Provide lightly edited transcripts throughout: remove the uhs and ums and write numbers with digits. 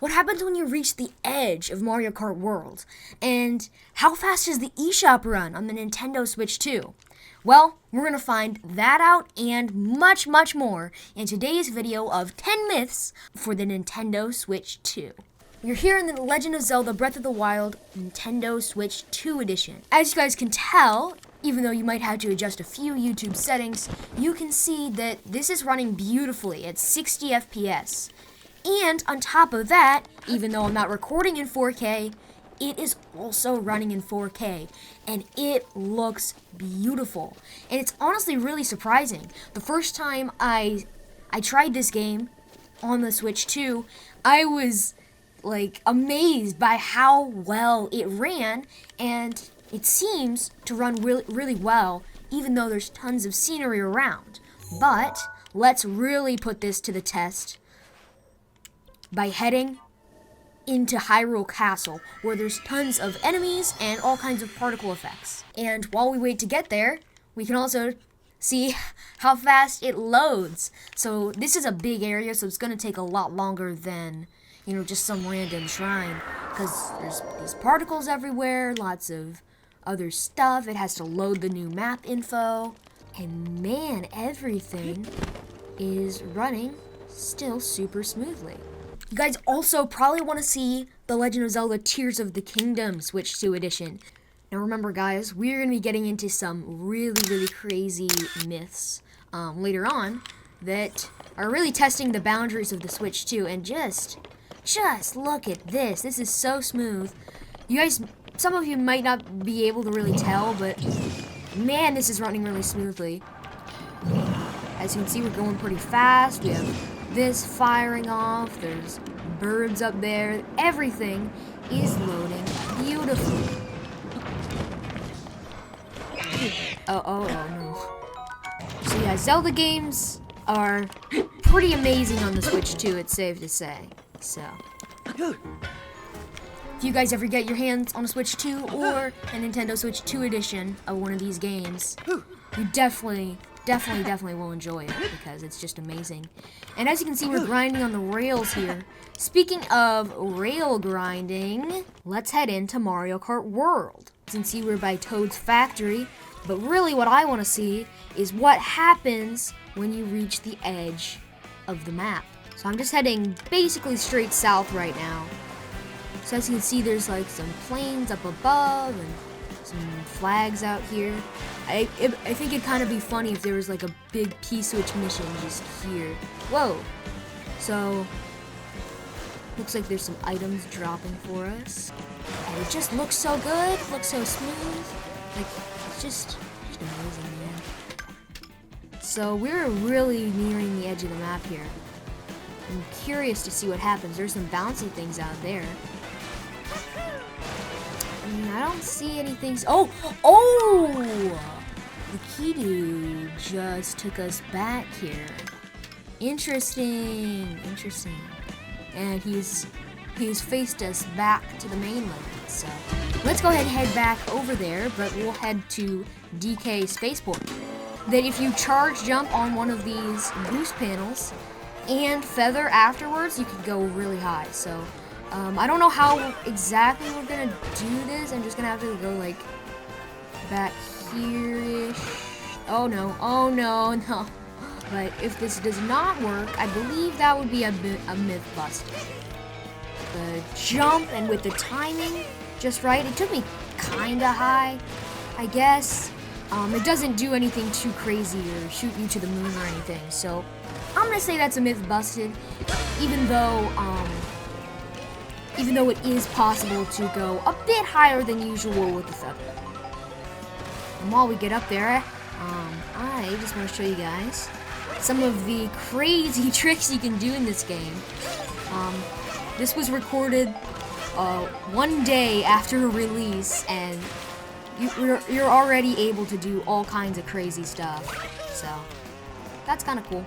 what happens when you reach the edge of Mario Kart World? And how fast does the eShop run on the Nintendo Switch 2? Well, we're going to find that out and much, much more in today's video of 10 myths for the Nintendo Switch 2. You're here in the Legend of Zelda Breath of the Wild Nintendo Switch 2 edition. As you guys can tell, even though you might have to adjust a few YouTube settings, you can see that this is running beautifully at 60 FPS. And on top of that, even though I'm not recording in 4K, it is also running in 4K, and it looks beautiful. And it's honestly really surprising. The first time I tried this game on the Switch 2, I was like amazed by how well it ran, and it seems to run really well, even though there's tons of scenery around. But let's really put this to the test by heading into Hyrule Castle, where there's tons of enemies and all kinds of particle effects. And while we wait to get there, we can also see how fast it loads. So this is a big area, so it's going to take a lot longer than, you know, just some random shrine, because there's these particles everywhere, lots of other stuff. It has to load the new map info, and man, everything is running still super smoothly. You guys also probably want to see The Legend of Zelda Tears of the Kingdom Switch 2 edition. Now remember guys, we're going to be getting into some really crazy myths later on that are really testing the boundaries of the Switch 2, and just look at this. This is so smooth. You guys, some of you might not be able to really tell, but man, this is running really smoothly. As you can see, we're going pretty fast. We have this firing off, there's birds up there, everything is loading beautifully. Oh no. So yeah, Zelda games are pretty amazing on the Switch 2, it's safe to say. So, if you guys ever get your hands on a Switch 2 or a Nintendo Switch 2 edition of one of these games, you definitely will enjoy it, because it's just amazing. And as you can see, we're grinding on the rails here. Speaking of rail grinding, let's head into Mario Kart World. As you can see, we're by Toad's factory, but really what I want to see is what happens when you reach the edge of the map. So I'm just heading basically straight south right now. So as you can see, there's like some planes up above and some flags out here. I think it'd kind of be funny if there was like a big P-switch mission just here. Whoa! So, looks like there's some items dropping for us. And it just looks so good, looks so smooth. Like, it's just amazing, man. So, we're really nearing the edge of the map here. I'm curious to see what happens. There's some bouncy things out there. I don't see anything. Oh! The key dude just took us back here. Interesting. And he's faced us back to the mainland. So let's go ahead and head back over there, but we'll head to DK Spaceport. That if you charge jump on one of these boost panels and feather afterwards, you could go really high. So I don't know how exactly we're gonna do this. I'm just gonna have to go like back here-ish. Oh no. But if this does not work, I believe that would be a myth busted. The jump, and with the timing just right, it took me kinda high, I guess. It doesn't do anything too crazy or shoot you to the moon or anything. So I'm gonna say that's a myth busted, even though it is possible to go a bit higher than usual with the feather. And while we get up there, I just want to show you guys some of the crazy tricks you can do in this game. This was recorded one day after release, and you're already able to do all kinds of crazy stuff. So that's kind of cool.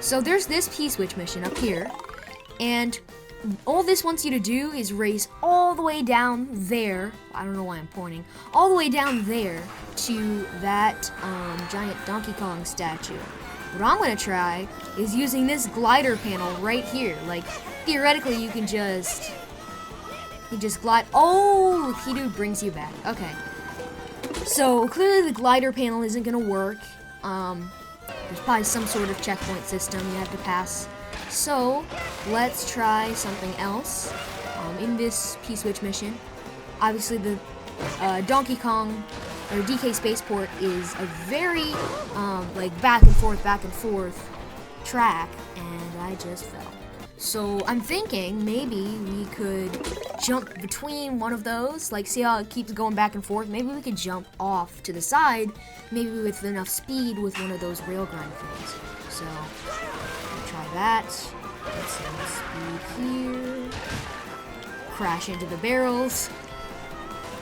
So there's this P-switch mission up here, and all this wants you to do is race all the way down there. I don't know why I'm pointing. All the way down there to that giant Donkey Kong statue. What I'm going to try is using this glider panel right here. Like, theoretically, you can just glide. Oh, Lakitu brings you back. Okay. So clearly the glider panel isn't gonna work. There's probably some sort of checkpoint system you have to pass. So let's try something else. In this P-Switch mission, obviously the Donkey Kong or DK Spaceport is a very like back and forth track, and I just fell. So I'm thinking maybe we could jump between one of those, like see how it keeps going back and forth. Maybe we could jump off to the side, maybe with enough speed with one of those rail grind things. So we'll try that. Get some speed here. Crash into the barrels.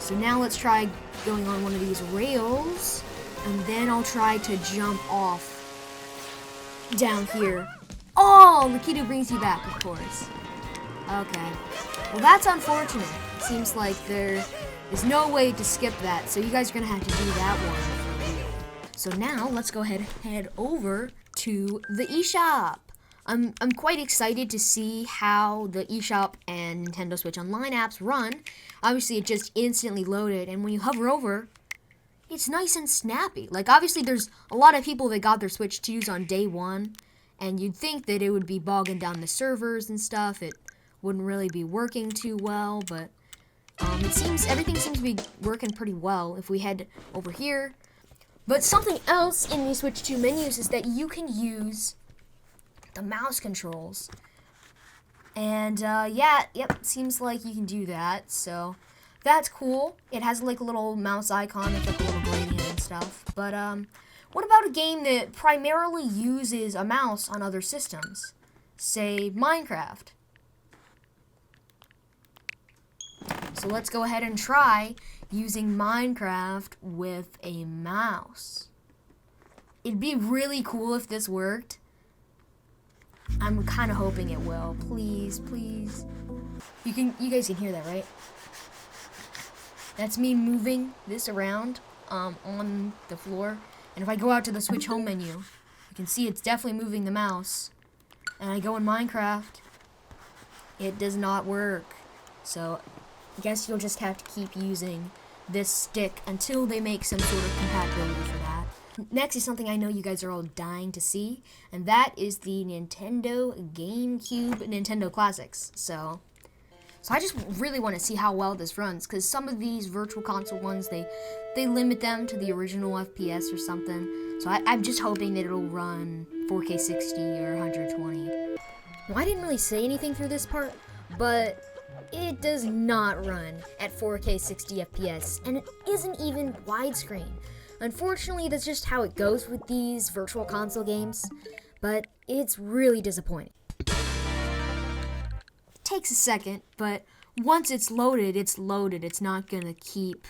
So now let's try going on one of these rails, and then I'll try to jump off down here. Oh, Lakitu brings you back, of course. Okay. Well, that's unfortunate. It seems like there is no way to skip that, so you guys are going to have to do that one. So now, let's go ahead and head over to the eShop. I'm quite excited to see how the eShop and Nintendo Switch Online apps run. Obviously, it just instantly loaded, and when you hover over, it's nice and snappy. Like, obviously, there's a lot of people that got their Switch 2s on day one, and you'd think that it would be bogging down the servers and stuff. It wouldn't really be working too well, but everything seems to be working pretty well if we head over here. But something else in the Switch 2 menus is that you can use the mouse controls. And seems like you can do that, so that's cool. It has like a little mouse icon with like a little gradient and stuff. But what about a game that primarily uses a mouse on other systems? Say Minecraft. So let's go ahead and try using Minecraft with a mouse. It'd be really cool if this worked. I'm kind of hoping it will. Please, please. You guys can hear that, right? That's me moving this around on the floor. And if I go out to the Switch home menu, you can see it's definitely moving the mouse. And I go in Minecraft, it does not work. So I guess you'll just have to keep using this stick until they make some sort of compatibility for that. Next is something I know you guys are all dying to see, and that is the Nintendo GameCube Nintendo Classics. So I just really want to see how well this runs, because some of these Virtual Console ones, they limit them to the original FPS or something. So I'm just hoping that it'll run 4K 60 or 120. Well, I didn't really say anything through this part, but it does not run at 4K 60 FPS, and it isn't even widescreen. Unfortunately, that's just how it goes with these Virtual Console games, but it's really disappointing. It takes a second, but once it's loaded, it's loaded. It's not gonna keep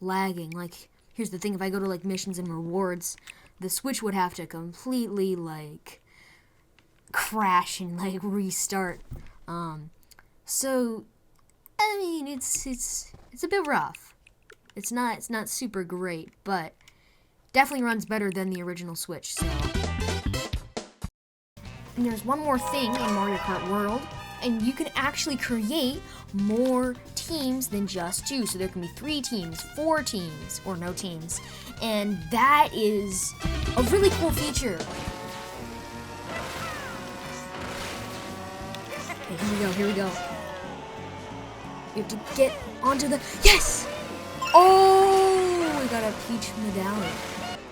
lagging. Like, here's the thing, if I go to like missions and rewards, the Switch would have to completely like crash and like restart. So I mean, it's a bit rough. It's not super great, but definitely runs better than the original Switch. So, and there's one more thing in Mario Kart World, and you can actually create more teams than just 2. So there can be 3 teams, 4 teams, or no teams, and that is a really cool feature. Okay, here we go. You have to get onto the... Yes! Oh, we got a Peach medallion.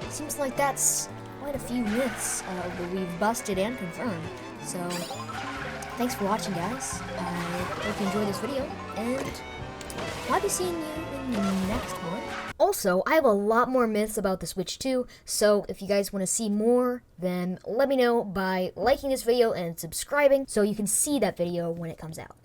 Seems like that's quite a few myths that we've busted and confirmed. So, thanks for watching, guys. I hope you enjoyed this video, and I'll be seeing you in the next one. Also, I have a lot more myths about the Switch 2, so if you guys want to see more, then let me know by liking this video and subscribing so you can see that video when it comes out.